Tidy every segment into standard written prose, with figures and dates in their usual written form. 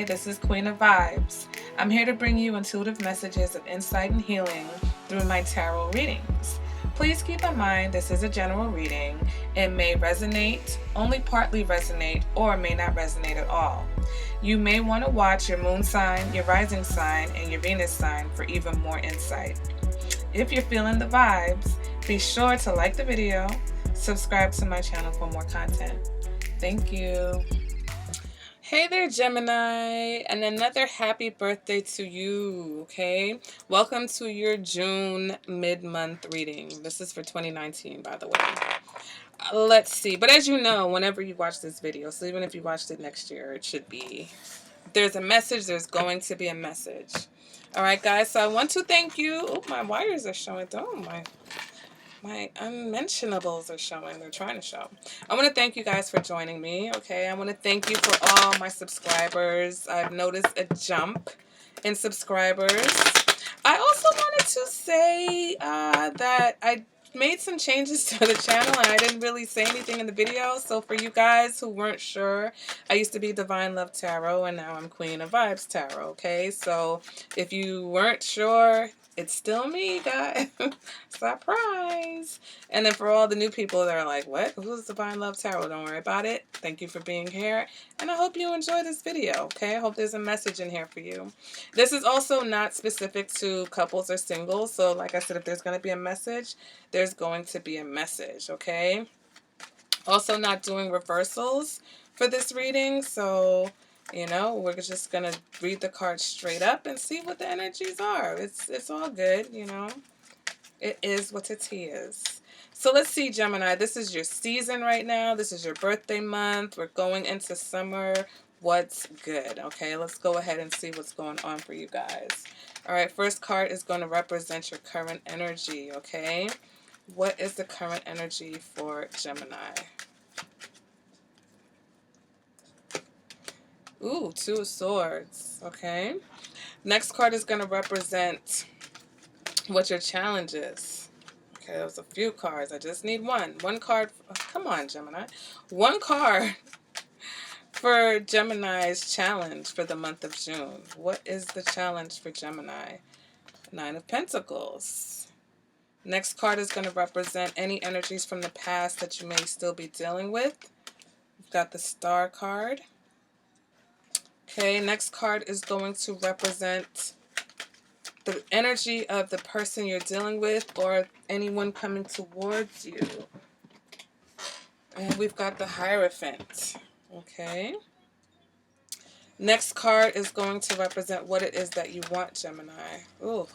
this is Queen of Vibes. I'm here to bring you intuitive messages of insight and healing through my tarot readings. Please keep in mind this is a general reading. It may resonate, only partly resonate, or may not resonate at all. You may want to watch your moon sign, your rising sign, and your Venus sign for even more insight. If you're feeling the vibes, be sure to like the video, subscribe to my channel for more content. Thank you. Hey there, Gemini, and another happy birthday to you, okay? Welcome to your June mid-month reading. This is for 2019, by the way. Let's see. But as you know, whenever you watch this video, so even if you watched it next year, it should be, there's a message, there's going to be a message. All right, guys, so I want to thank you. Oh, my wires are showing. Oh, my unmentionables are showing. They're trying to show. I want to thank you guys for joining me, okay? I want to thank you for all my subscribers. I've noticed a jump in subscribers. I also wanted to say that I made some changes to the channel and I didn't really say anything in the video. So for you guys who weren't sure, I used to be Divine Love Tarot and now I'm Queen of Vibes Tarot, okay? So if you weren't sure, it's still me, guys. Surprise. And then for all the new people that are like, what? Who's Divine Love Tarot? Don't worry about it. Thank you for being here. And I hope you enjoy this video, okay? I hope there's a message in here for you. This is also not specific to couples or singles. So like I said, if there's going to be a message, there's going to be a message, okay? Also not doing reversals for this reading. So, you know, we're just going to read the cards straight up and see what the energies are. It's all good, you know. It is what it is. So let's see, Gemini. This is your season right now. This is your birthday month. We're going into summer. What's good? Okay, let's go ahead and see what's going on for you guys. All right, first card is going to represent your current energy, okay? What is the current energy for Gemini? Ooh, Two of Swords, okay? Next card is going to represent what your challenge is. Okay, there's a few cards. I just need one. One card. Oh, come on, Gemini. One card for Gemini's challenge for the month of June. What is the challenge for Gemini? Nine of Pentacles. Next card is going to represent any energies from the past that you may still be dealing with. You've got the Star card. Okay, next card is going to represent the energy of the person you're dealing with or anyone coming towards you. And we've got the Hierophant. Okay. Next card is going to represent what it is that you want, Gemini. Ooh.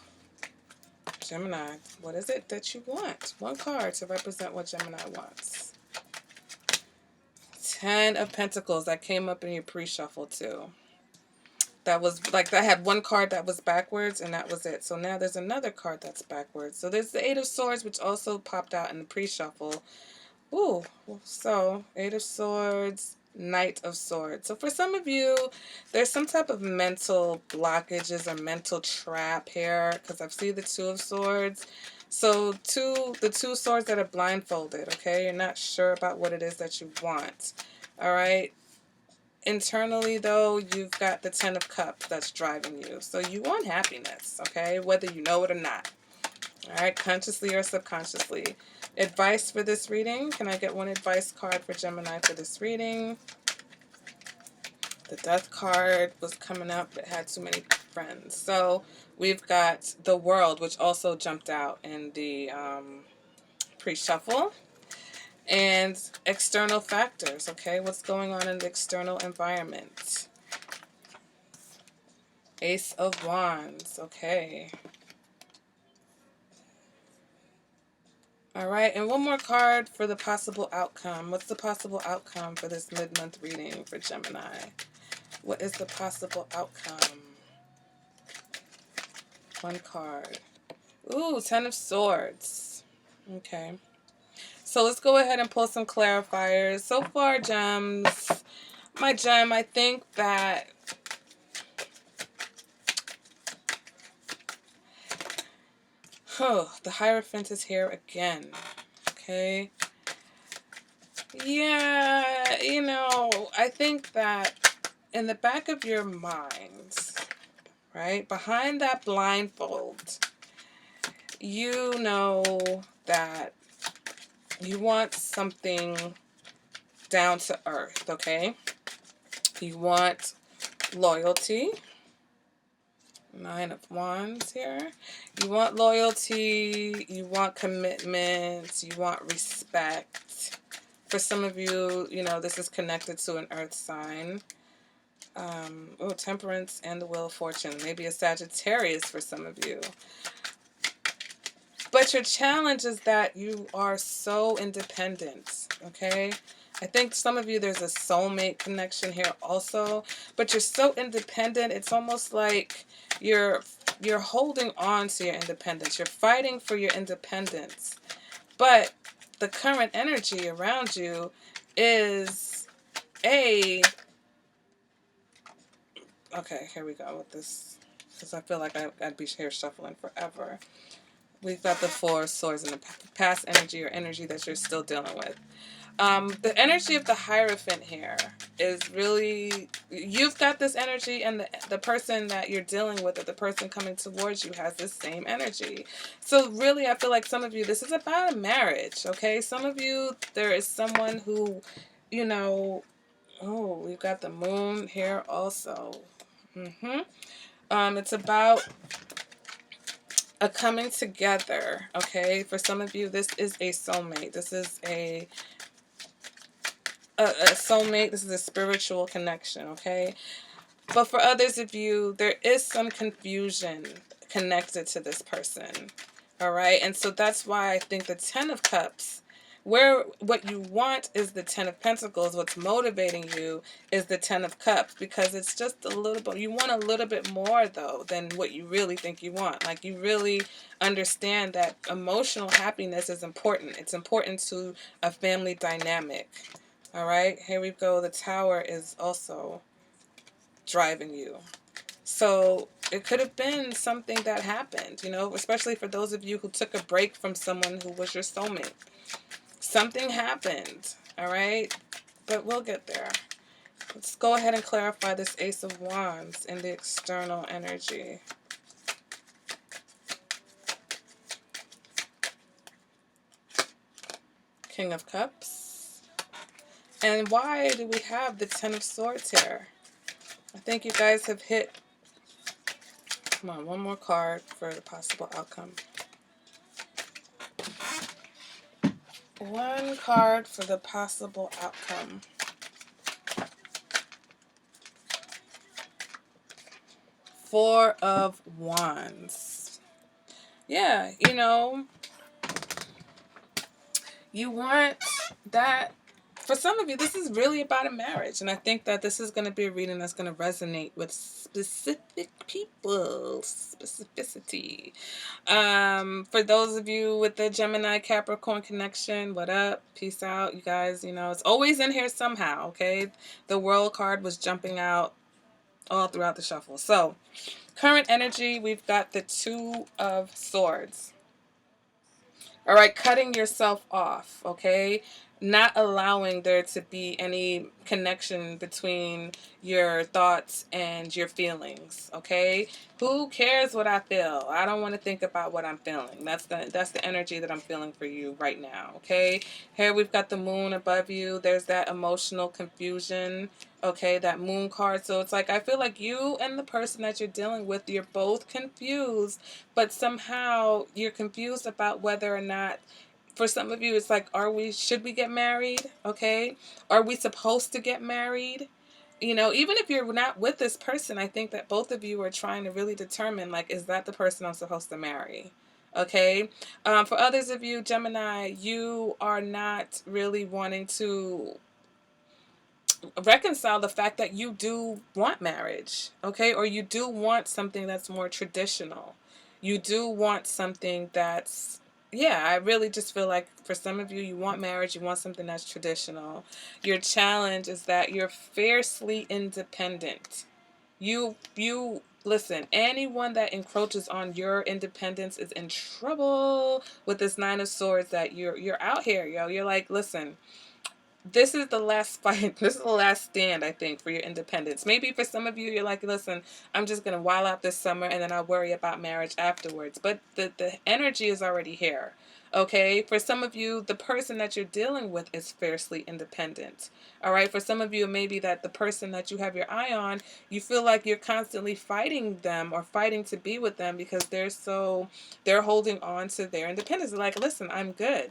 Gemini, what is it that you want? One card to represent what Gemini wants. 10 of Pentacles. That came up in your pre-shuffle too. That was like, I had one card that was backwards and that was it. So now there's another card that's backwards. So there's the Eight of Swords, which also popped out in the pre-shuffle. Ooh, so Eight of Swords, Knight of Swords. So for some of you, there's some type of mental blockages or mental trap here because I've seen the Two of Swords. So the two swords that are blindfolded, okay? You're not sure about what it is that you want, all right? Internally, though, you've got the Ten of Cups that's driving you. So you want happiness, okay? Whether you know it or not. All right, consciously or subconsciously. Advice for this reading. Can I get one advice card for Gemini for this reading? The Death card was coming up. It had too many friends. So we've got the World, which also jumped out in the pre-shuffle. And external factors, okay? What's going on in the external environment? Ace of Wands, okay. All right, and one more card for the possible outcome. What's the possible outcome for this mid-month reading for Gemini? What is the possible outcome? One card. Ooh, Ten of Swords. Okay. So let's go ahead and pull some clarifiers. So far, gems, my gem, I think that the Hierophant is here again. Okay. Yeah, you know, I think that in the back of your mind, right, behind that blindfold, you know that you want something down to earth, okay? You want loyalty. 9 of Wands here. You want loyalty, you want commitment, you want respect. For some of you, you know, this is connected to an earth sign. Temperance and the Wheel of Fortune. Maybe a Sagittarius for some of you. But your challenge is that you are so independent, okay? I think some of you, there's a soulmate connection here also, but you're so independent, it's almost like you're holding on to your independence. You're fighting for your independence. But the current energy around you is okay, here we go with this, because I feel like I'd be here shuffling forever. We've got the 4 of Swords in the past energy or energy that you're still dealing with. The energy of the Hierophant here is really, you've got this energy, and the person that you're dealing with, or the person coming towards you, has this same energy. So really, I feel like some of you, this is about a marriage, okay? Some of you, there is someone who, you know, oh, we've got the Moon here also. It's about a coming together, okay? For some of you, this is a soulmate. This is a soulmate. This is a spiritual connection, okay? But for others of you, there is some confusion connected to this person, all right? And so that's why I think the 10 of Cups, where what you want is the 10 of Pentacles, what's motivating you is the 10 of Cups, because it's just a little bit, you want a little bit more though than what you really think you want. Like, you really understand that emotional happiness is important. It's important to a family dynamic. All right, here we go. The Tower is also driving you. So it could have been something that happened, you know, especially for those of you who took a break from someone who was your soulmate. Something happened, all right? But we'll get there. Let's go ahead and clarify this Ace of Wands in the external energy. King of Cups. And why do we have the 10 of Swords here? I think you guys have hit... Come on, one more card for the possible outcome. One card for the possible outcome. Four of Wands. Yeah, you know, you want that. For some of you, this is really about a marriage. And I think that this is going to be a reading that's going to resonate with specific people. Specificity. For those of you with the Gemini Capricorn connection, what up? Peace out, you guys. You know, it's always in here somehow, okay? The World card was jumping out all throughout the shuffle. So, current energy, we've got the 2 of Swords. All right, cutting yourself off, okay? Not allowing there to be any connection between your thoughts and your feelings, okay? Who cares what I feel? I don't want to think about what I'm feeling. That's the energy that I'm feeling for you right now, okay? Here we've got the Moon above you. There's that emotional confusion, okay? That Moon card. So it's like, I feel like you and the person that you're dealing with, you're both confused, but somehow you're confused about whether or not, for some of you, it's like, should we get married? Okay. Are we supposed to get married? You know, even if you're not with this person, I think that both of you are trying to really determine, like, is that the person I'm supposed to marry? Okay. For others of you, Gemini, you are not really wanting to reconcile the fact that you do want marriage, okay? Or you do want something that's more traditional. You do want something that's, yeah, I really just feel like for some of you, you want marriage, you want something that's traditional. Your challenge is that you're fiercely independent. You listen, anyone that encroaches on your independence is in trouble with this 9 of Swords, that you're out here, yo. You're like, listen, this is the last fight. This is the last stand, I think, for your independence. Maybe for some of you, you're like, listen, I'm just going to while out this summer and then I'll worry about marriage afterwards. But the energy is already here. Okay? For some of you, the person that you're dealing with is fiercely independent. All right? For some of you, maybe that the person that you have your eye on, you feel like you're constantly fighting them or fighting to be with them because they're holding on to their independence. They're like, listen, I'm good.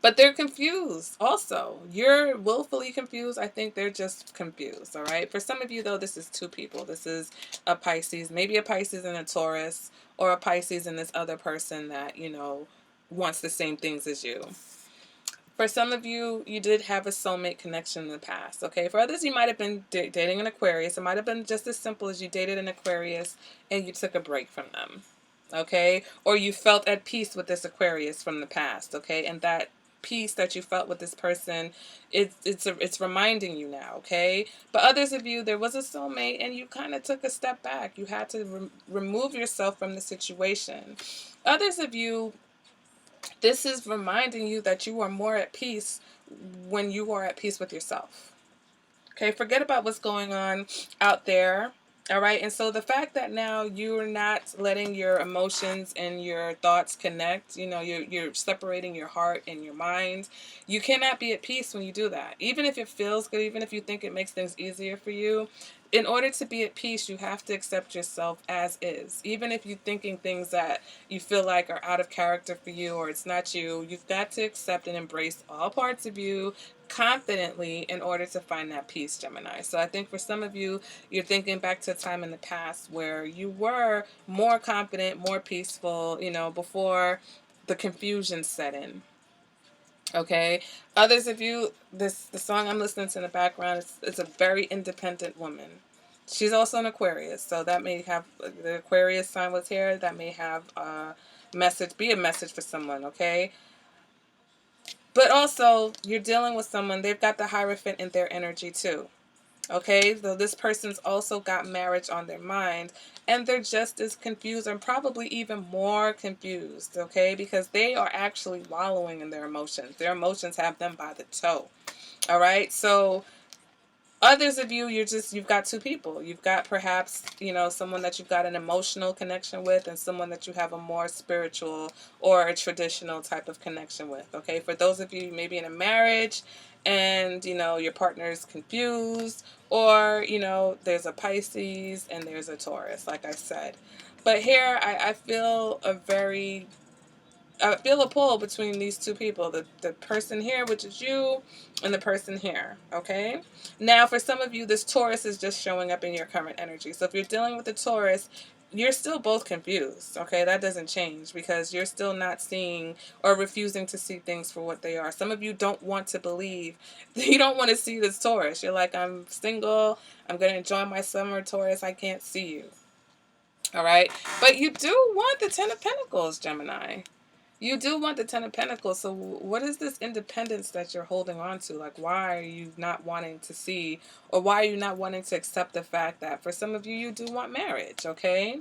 But they're confused also. You're willfully confused. I think they're just confused, all right? For some of you, though, this is two people. This is a Pisces, maybe a Pisces and a Taurus, or a Pisces and this other person that, wants the same things as you. For some of you, you did have a soulmate connection in the past, okay? For others, you might have been dating an Aquarius. It might have been just as simple as you dated an Aquarius and you took a break from them, okay? Or you felt at peace with this Aquarius from the past, okay? And that peace that you felt with this person, it's reminding you now, okay? But others of you, there was a soulmate and you kind of took a step back. You had to remove yourself from the situation. Others of you, this is reminding you that you are more at peace when you are at peace with yourself. Okay, forget about what's going on out there. All right, and so the fact that now you're not letting your emotions and your thoughts connect, you're separating your heart and your mind. You cannot be at peace when you do that. Even if it feels good, even if you think it makes things easier for you, in order to be at peace, you have to accept yourself as is. Even if you're thinking things that you feel like are out of character for you or it's not you, you've got to accept and embrace all parts of you confidently in order to find that peace, Gemini. So I think for some of you, you're thinking back to a time in the past where you were more confident, more peaceful, before the confusion set in. Okay. Others of you, the song I'm listening to in the background, it's a very independent woman. She's also an Aquarius, so that may have the Aquarius sign was here. That may have be a message for someone. Okay. But also, you're dealing with someone, they've got the Hierophant in their energy too. Okay, so this person's also got marriage on their mind, and they're just as confused and probably even more confused, okay, because they are actually wallowing in their emotions. Their emotions have them by the toe. All right, so others of you, you've got two people. You've got perhaps, someone that you've got an emotional connection with and someone that you have a more spiritual or a traditional type of connection with. Okay, for those of you maybe in a marriage and, your partner's confused, or, there's a Pisces and there's a Taurus, like I said. But here I feel I feel a pull between these two people, the person here, which is you, and the person here, okay? Now, for some of you, this Taurus is just showing up in your current energy. So if you're dealing with the Taurus, you're still both confused, okay? That doesn't change because you're still not seeing or refusing to see things for what they are. Some of you don't want to believe. You don't want to see this Taurus. You're like, I'm single. I'm going to enjoy my summer, Taurus. I can't see you, all right? But you do want the Ten of Pentacles, Gemini. You do want the Ten of Pentacles, so what is this independence that you're holding on to? Like, why are you not wanting to see, or why are you not wanting to accept the fact that for some of you, you do want marriage, okay?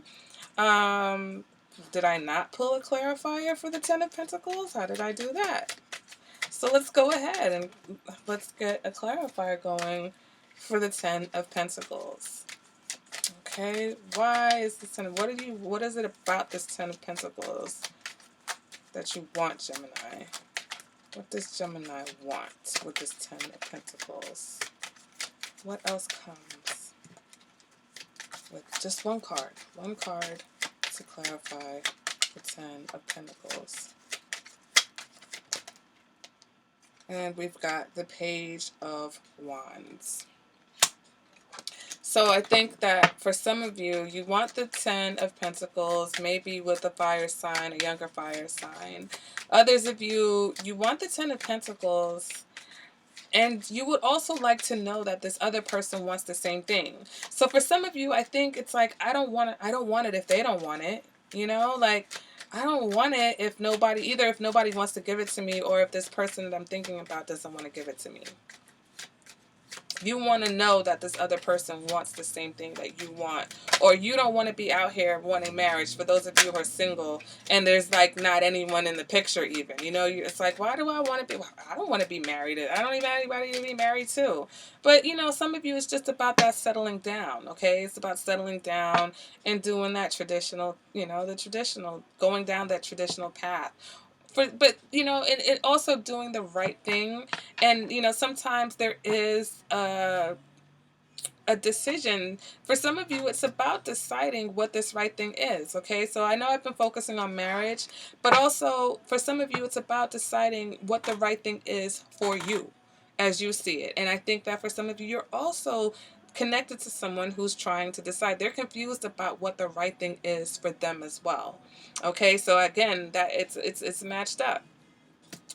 Did I not pull a clarifier for the Ten of Pentacles? How did I do that? So let's go ahead and let's get a clarifier going for the Ten of Pentacles. Okay, why is this what is it about this Ten of Pentacles that you want, Gemini? What does Gemini want with this Ten of Pentacles? What else comes with just one card? One card to clarify the Ten of Pentacles. And we've got the Page of Wands. So I think that for some of you, you want the Ten of Pentacles, maybe with a fire sign, a younger fire sign. Others of you, you want the Ten of Pentacles, and you would also like to know that this other person wants the same thing. So for some of you, I think it's like, I don't want it if they don't want it. Like, I don't want it if nobody wants to give it to me, or if this person that I'm thinking about doesn't want to give it to me. You want to know that this other person wants the same thing that you want, or you don't want to be out here wanting marriage. For those of you who are single and there's like not anyone in the picture even, you know, it's like, why do I want to be, I don't want to be married. I don't even have anybody to be married to. But you know, some of you, it's just about that settling down. Okay, it's about settling down and doing that traditional, you know, the traditional, going down that traditional path. But you know, and also doing the right thing. And you know, sometimes there is a decision. For some of you, it's about deciding what this right thing is. Okay, so I know I've been focusing on marriage, but also for some of you, it's about deciding what the right thing is for you as you see it. And I think that for some of you, you're also connected to someone who's trying to decide. They're confused about what the right thing is for them as well. Okay, so again, that it's matched up.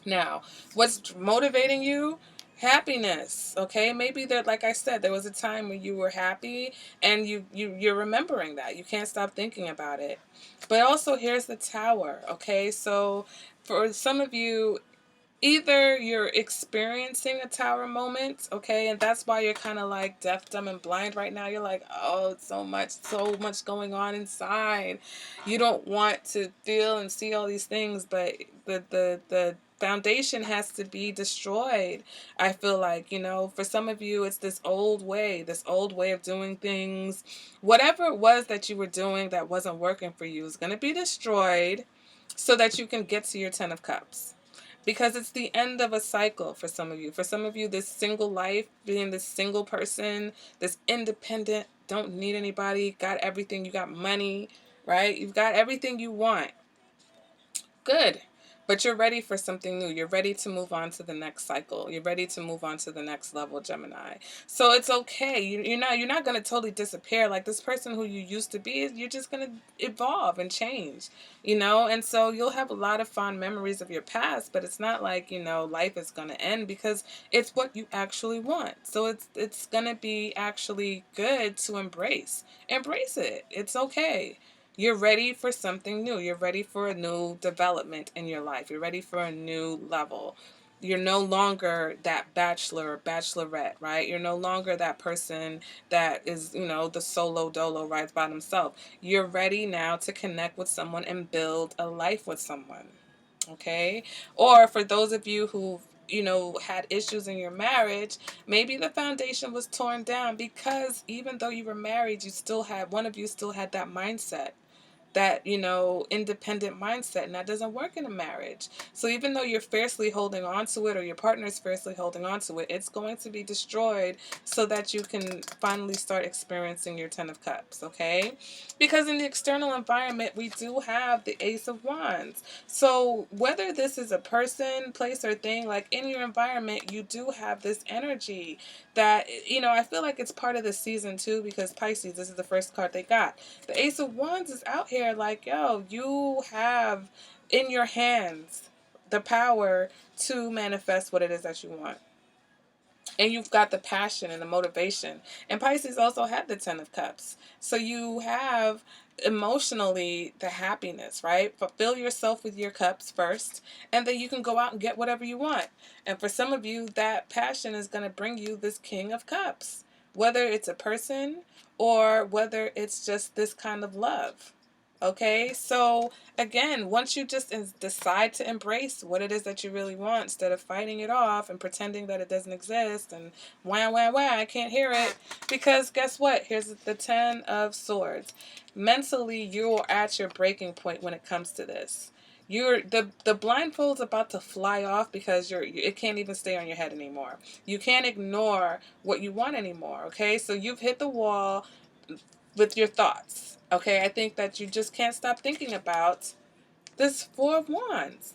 Now, what's motivating you? Happiness. Okay, maybe that, like I said, there was a time when you were happy, and you're remembering that. You can't stop thinking about it. But also, here's the tower. Okay, so for some of you, either you're experiencing a tower moment, okay, and that's why you're kind of like deaf, dumb, and blind right now. You're like, oh, it's so much going on inside. You don't want to feel and see all these things, but the foundation has to be destroyed. I feel like, you know, for some of you, it's this old way of doing things. Whatever it was that you were doing that wasn't working for you is going to be destroyed so that you can get to your 10 of cups, because it's the end of a cycle for some of you. For some of you, this single life, being this single person, this independent, don't need anybody, got everything, you got money, right? You've got everything you want. Good. But you're ready for something new. You're ready to move on to the next cycle. You're ready to move on to the next level, Gemini. So it's okay. You're not going to totally disappear. Like this person who you used to be, you're just going to evolve and change, you know? And so you'll have a lot of fond memories of your past, but it's not like, you know, life is going to end, because it's what you actually want. So it's going to be actually good to embrace. Embrace it. It's okay. You're ready for something new. You're ready for a new development in your life. You're ready for a new level. You're no longer that bachelor or bachelorette, right? You're no longer that person that is, you know, the solo dolo rides by themselves. You're ready now to connect with someone and build a life with someone, okay? Or for those of you who, you know, had issues in your marriage, maybe the foundation was torn down because even though you were married, you still had, one of you still had that mindset, that, you know, independent mindset, and that doesn't work in a marriage. So even though you're fiercely holding on to it, or your partner is fiercely holding on to it, it's going to be destroyed so that you can finally start experiencing your 10 of cups, okay? Because in the external environment, we do have the Ace of Wands. So whether this is a person, place, or thing, like in your environment, you do have this energy that, you know, I feel like it's part of the season too, because Pisces, this is the first card they got. The Ace of Wands is out here like, yo, you have in your hands the power to manifest what it is that you want. And you've got the passion and the motivation. And Pisces also had the 10 of Cups. So you have emotionally the happiness, right? Fulfill yourself with your cups first, and then you can go out and get whatever you want. And for some of you, that passion is going to bring you this King of Cups, whether it's a person or whether it's just this kind of love. Okay, so again, once you just decide to embrace what it is that you really want, instead of fighting it off and pretending that it doesn't exist and wah, wah, wah, I can't hear it. Because guess what? Here's the 10 of Swords. Mentally, you're at your breaking point when it comes to this. You're the blindfold's about to fly off, because it can't even stay on your head anymore. You can't ignore what you want anymore, okay? So you've hit the wall with your thoughts. Okay, I think that you just can't stop thinking about this Four of Wands,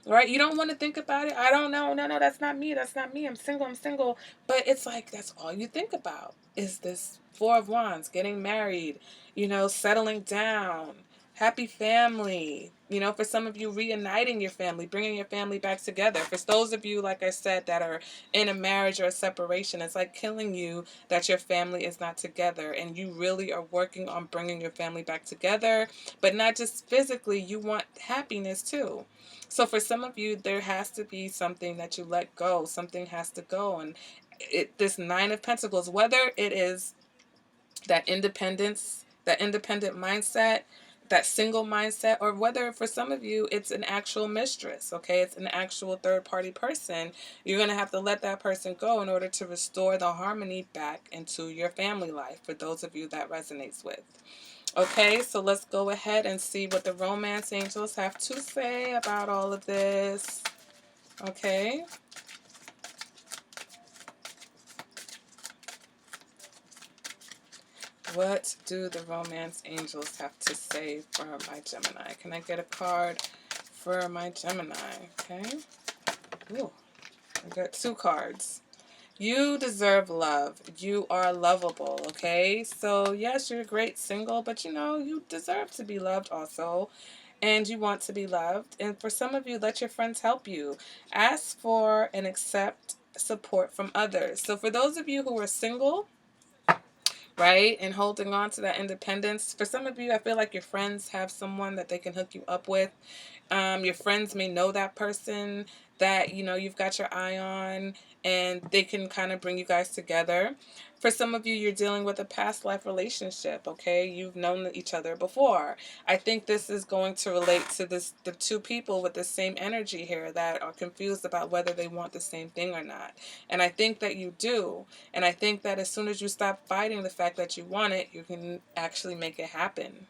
right? You don't want to think about it. I don't know. No, that's not me. That's not me. I'm single. But it's like that's all you think about is this Four of Wands, getting married, you know, settling down, happy family. You know, for some of you, reuniting your family, bringing your family back together. For those of you, like I said, that are in a marriage or a separation, it's like killing you that your family is not together, and you really are working on bringing your family back together, but not just physically. You want happiness too. So for some of you, there has to be something that you let go. Something has to go. And this Nine of Pentacles, whether it is that independence, that independent mindset, that single mindset, or whether for some of you it's an actual mistress, okay? It's an actual third party person. You're going to have to let that person go in order to restore the harmony back into your family life, for those of you that resonates with. Okay, so let's go ahead and see what the romance angels have to say about all of this. Okay. What do the romance angels have to say for my Gemini? Can I get a card for my Gemini? Okay. Ooh, I got 2 cards. You deserve love. You are lovable, okay? So, yes, you're a great single, but you know, you deserve to be loved also. And you want to be loved. And for some of you, let your friends help you. Ask for and accept support from others. So, for those of you who are single, right, and holding on to that independence, for some of you, I feel like your friends have someone that they can hook you up with. Your friends may know that person that, you know, you've got your eye on, and they can kind of bring you guys together. For some of you, you're dealing with a past life relationship, okay? You've known each other before. I think this is going to relate to the 2 people with the same energy here that are confused about whether they want the same thing or not. And I think that you do. And I think that as soon as you stop fighting the fact that you want it, you can actually make it happen.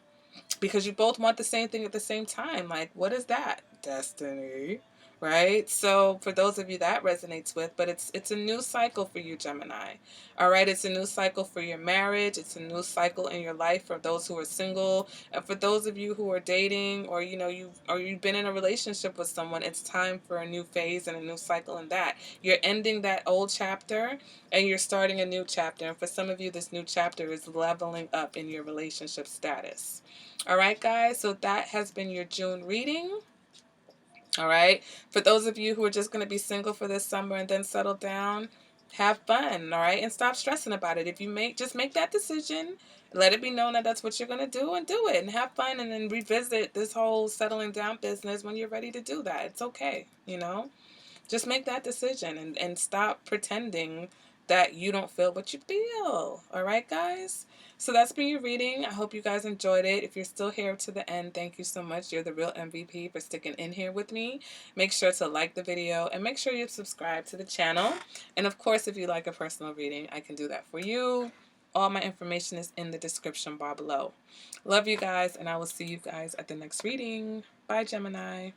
Because you both want the same thing at the same time. Like, what is that? Destiny, right? So for those of you that resonates with, but it's a new cycle for you, Gemini. All right, it's a new cycle for your marriage. It's a new cycle in your life for those who are single, and for those of you who are dating, or you know, you've been in a relationship with someone. It's time for a new phase and a new cycle in that. You're ending that old chapter and you're starting a new chapter. And for some of you, this new chapter is leveling up in your relationship status. All right, guys, so that has been your June reading. All right, for those of you who are just going to be single for this summer and then settle down, have fun. All right, and stop stressing about it. If you just make that decision, let it be known that that's what you're going to do, and do it and have fun, and then revisit this whole settling down business when you're ready to do that. It's okay, you know. Just make that decision, and stop pretending that you don't feel what you feel. All right, guys? So that's been your reading. I hope you guys enjoyed it. If you're still here to the end, thank you so much. You're the real MVP for sticking in here with me. Make sure to like the video and make sure you subscribe to the channel. And of course, if you like a personal reading, I can do that for you. All my information is in the description bar below. Love you guys, and I will see you guys at the next reading. Bye, Gemini.